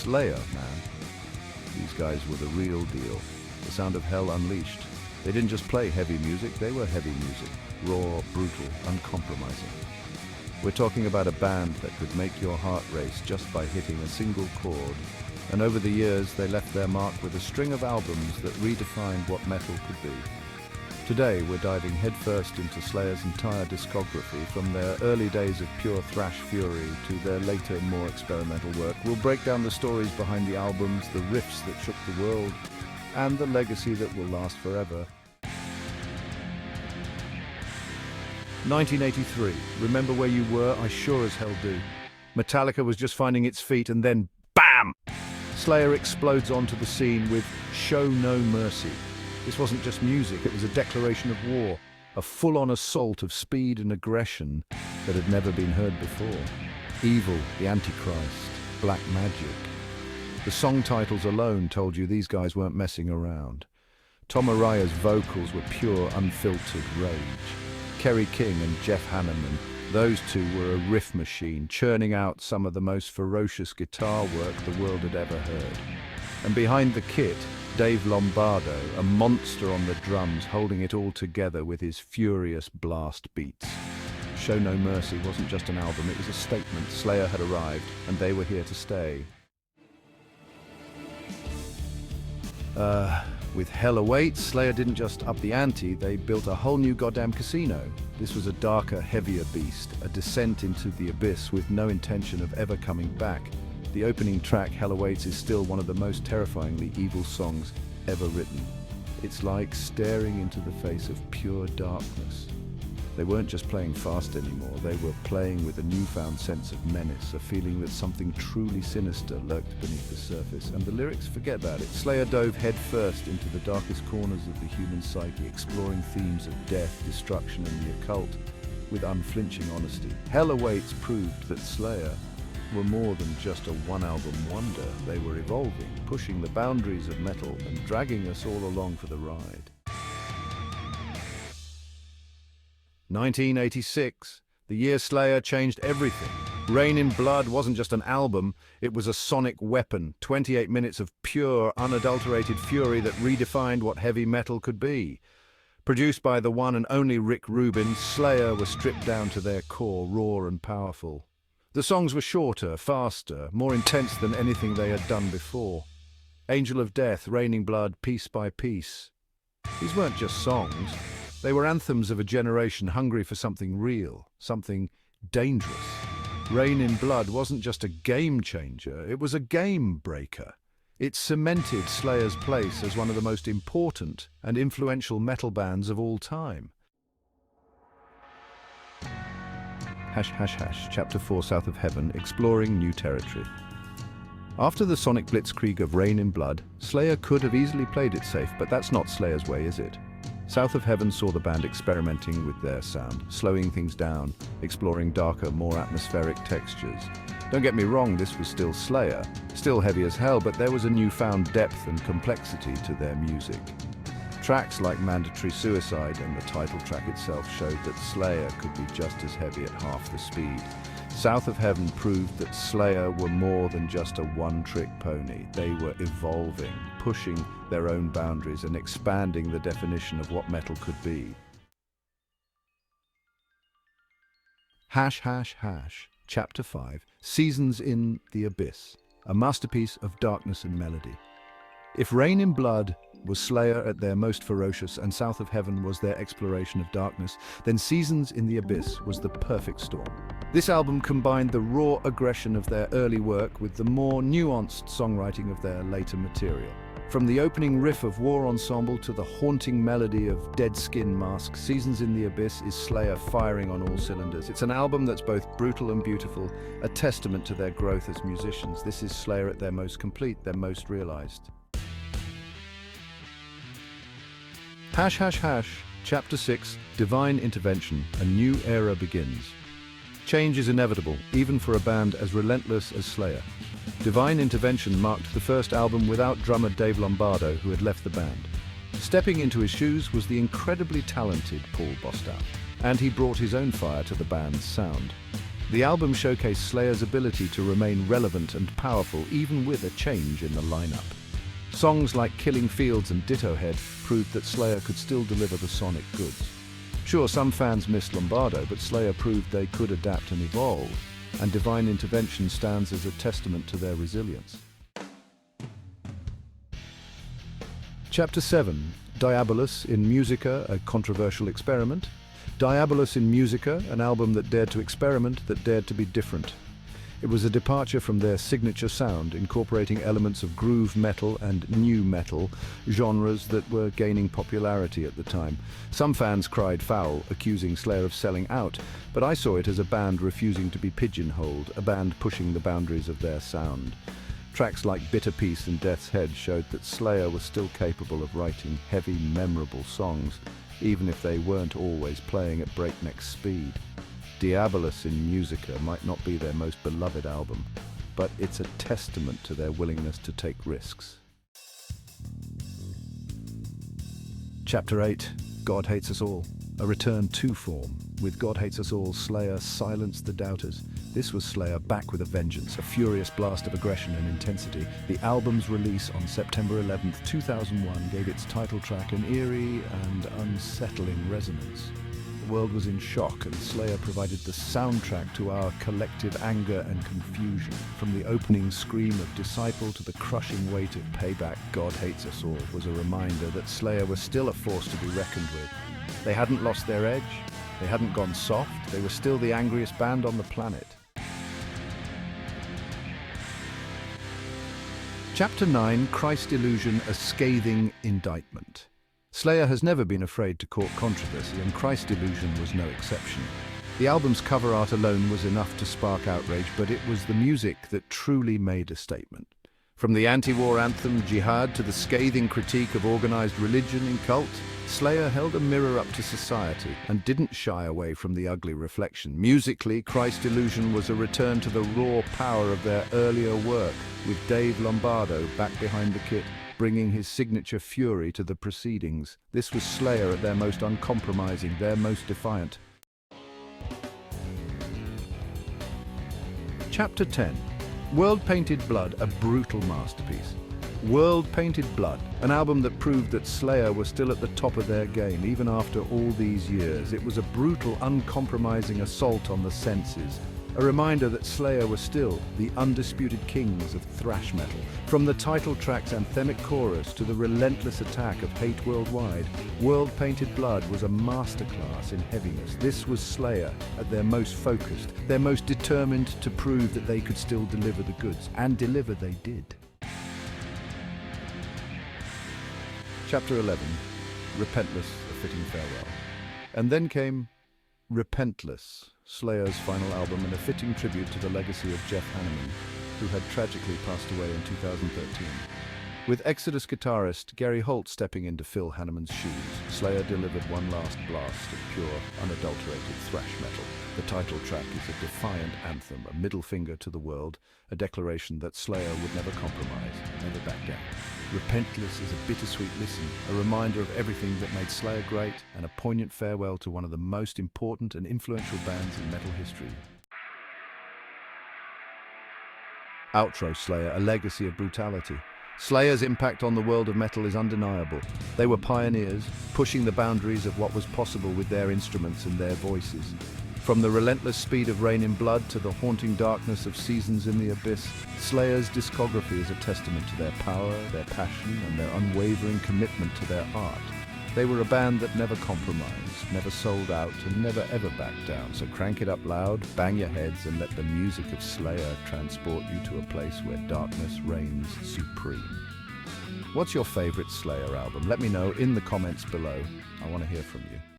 Slayer, man. These guys were the real deal. The sound of hell unleashed. They didn't just play heavy music, they were heavy music. Raw, brutal, uncompromising. We're talking about a band that could make your heart race just by hitting a single chord. And over the years, they left their mark with a string of albums that redefined what metal could be. Today, we're diving headfirst into Slayer's entire discography, from their early days of pure thrash fury to their later, more experimental work. We'll break down the stories behind the albums, the riffs that shook the world, and the legacy that will last forever. 1983. Remember where you were? I sure as hell do. Metallica was just finding its feet, and then BAM! Slayer explodes onto the scene with Show No Mercy. This wasn't just music, it was a declaration of war, a full-on assault of speed and aggression that had never been heard before. Evil, the Antichrist, black magic. The song titles alone told you these guys weren't messing around. Tom Araya's vocals were pure, unfiltered rage. Kerry King and Jeff Hanneman, those two were a riff machine, churning out some of the most ferocious guitar work the world had ever heard. And behind the kit, Dave Lombardo, a monster on the drums, holding it all together with his furious blast beats. Show No Mercy wasn't just an album, it was a statement. Slayer had arrived, and they were here to stay. With Hell Awaits, Slayer didn't just up the ante, they built a whole new goddamn casino. This was a darker, heavier beast, a descent into the abyss with no intention of ever coming back. The opening track, Hell Awaits, is still one of the most terrifyingly evil songs ever written. It's like staring into the face of pure darkness. They weren't just playing fast anymore, they were playing with a newfound sense of menace, a feeling that something truly sinister lurked beneath the surface. And the lyrics, forget about it. Slayer dove headfirst into the darkest corners of the human psyche, exploring themes of death, destruction, and the occult with unflinching honesty. Hell Awaits proved that Slayer were more than just a one-album wonder. They were evolving, pushing the boundaries of metal and dragging us all along for the ride. 1986, the year Slayer changed everything. Rain in Blood wasn't just an album, it was a sonic weapon, 28 minutes of pure, unadulterated fury that redefined what heavy metal could be. Produced by the one and only Rick Rubin, Slayer were stripped down to their core, raw and powerful. The songs were shorter, faster, more intense than anything they had done before. Angel of Death, Raining Blood, Piece by Piece. These weren't just songs. They were anthems of a generation hungry for something real, something dangerous. Rain in Blood wasn't just a game changer, it was a game breaker. It cemented Slayer's place as one of the most important and influential metal bands of all time. Chapter 4, South of Heaven, exploring new territory. After the sonic blitzkrieg of Rain in Blood, Slayer could have easily played it safe, but that's not Slayer's way, is it? South of Heaven saw the band experimenting with their sound, slowing things down, exploring darker, more atmospheric textures. Don't get me wrong, this was still Slayer, still heavy as hell, but there was a newfound depth and complexity to their music. Tracks like Mandatory Suicide and the title track itself showed that Slayer could be just as heavy at half the speed. South of Heaven proved that Slayer were more than just a one-trick pony. They were evolving, pushing their own boundaries and expanding the definition of what metal could be. Chapter 5, Seasons in the Abyss, a masterpiece of darkness and melody. If Rain in Blood was Slayer at their most ferocious and South of Heaven was their exploration of darkness, then Seasons in the Abyss was the perfect storm. This album combined the raw aggression of their early work with the more nuanced songwriting of their later material. From the opening riff of War Ensemble to the haunting melody of Dead Skin Mask, Seasons in the Abyss is Slayer firing on all cylinders. It's an album that's both brutal and beautiful, a testament to their growth as musicians. This is Slayer at their most complete, their most realized. Chapter 6, Divine Intervention, a new era begins. Change is inevitable, even for a band as relentless as Slayer. Divine Intervention marked the first album without drummer Dave Lombardo, who had left the band. Stepping into his shoes was the incredibly talented Paul Bostaph, and he brought his own fire to the band's sound. The album showcased Slayer's ability to remain relevant and powerful even with a change in the lineup. Songs like Killing Fields and Ditto Head proved that Slayer could still deliver the sonic goods. Sure, some fans missed Lombardo, but Slayer proved they could adapt and evolve, and Divine Intervention stands as a testament to their resilience. Chapter 7, Diabolis in Musica, a controversial experiment. Diabolis in Musica, an album that dared to experiment, that dared to be different. It was a departure from their signature sound, incorporating elements of groove metal and nu metal, genres that were gaining popularity at the time. Some fans cried foul, accusing Slayer of selling out, but I saw it as a band refusing to be pigeonholed, a band pushing the boundaries of their sound. Tracks like Bitter Peace and Death's Head showed that Slayer was still capable of writing heavy, memorable songs, even if they weren't always playing at breakneck speed. Diabolis in Musica might not be their most beloved album, but it's a testament to their willingness to take risks. Chapter 8, God Hates Us All, a return to form. With God Hates Us All, Slayer silenced the doubters. This was Slayer back with a vengeance, a furious blast of aggression and intensity. The album's release on September 11th, 2001 gave its title track an eerie and unsettling resonance. The world was in shock, and Slayer provided the soundtrack to our collective anger and confusion. From the opening scream of Disciple to the crushing weight of Payback, God Hates Us All was a reminder that Slayer was still a force to be reckoned with. They hadn't lost their edge, they hadn't gone soft, they were still the angriest band on the planet. Chapter 9, Christ Illusion, a scathing indictment. Slayer has never been afraid to court controversy, and Christ Illusion was no exception. The album's cover art alone was enough to spark outrage, but it was the music that truly made a statement. From the anti-war anthem Jihad to the scathing critique of organized religion and cult, Slayer held a mirror up to society and didn't shy away from the ugly reflection. Musically, Christ Illusion was a return to the raw power of their earlier work, with Dave Lombardo back behind the kit, bringing his signature fury to the proceedings. This was Slayer at their most uncompromising, their most defiant. Chapter 10, World Painted Blood, a brutal masterpiece. World Painted Blood, an album that proved that Slayer was still at the top of their game, even after all these years. It was a brutal, uncompromising assault on the senses, a reminder that Slayer were still the undisputed kings of thrash metal. From the title track's anthemic chorus to the relentless attack of hate worldwide, World Painted Blood was a masterclass in heaviness. This was Slayer at their most focused, their most determined to prove that they could still deliver the goods, and deliver they did. Chapter 11, Repentless, a fitting farewell. And then came Repentless, Slayer's final album, and a fitting tribute to the legacy of Jeff Hanneman, who had tragically passed away in 2013. With Exodus guitarist Gary Holt stepping in to fill Hanneman's shoes, Slayer delivered one last blast of pure, unadulterated thrash metal. The title track is a defiant anthem, a middle finger to the world, a declaration that Slayer would never compromise, never back down. Repentless is a bittersweet listen, a reminder of everything that made Slayer great, and a poignant farewell to one of the most important and influential bands in metal history. Outro Slayer, a legacy of brutality. Slayer's impact on the world of metal is undeniable. They were pioneers, pushing the boundaries of what was possible with their instruments and their voices. From the relentless speed of Rain in Blood to the haunting darkness of Seasons in the Abyss, Slayer's discography is a testament to their power, their passion, and their unwavering commitment to their art. They were a band that never compromised, never sold out, and never ever backed down. So crank it up loud, bang your heads, and let the music of Slayer transport you to a place where darkness reigns supreme. What's your favorite Slayer album? Let me know in the comments below. I want to hear from you.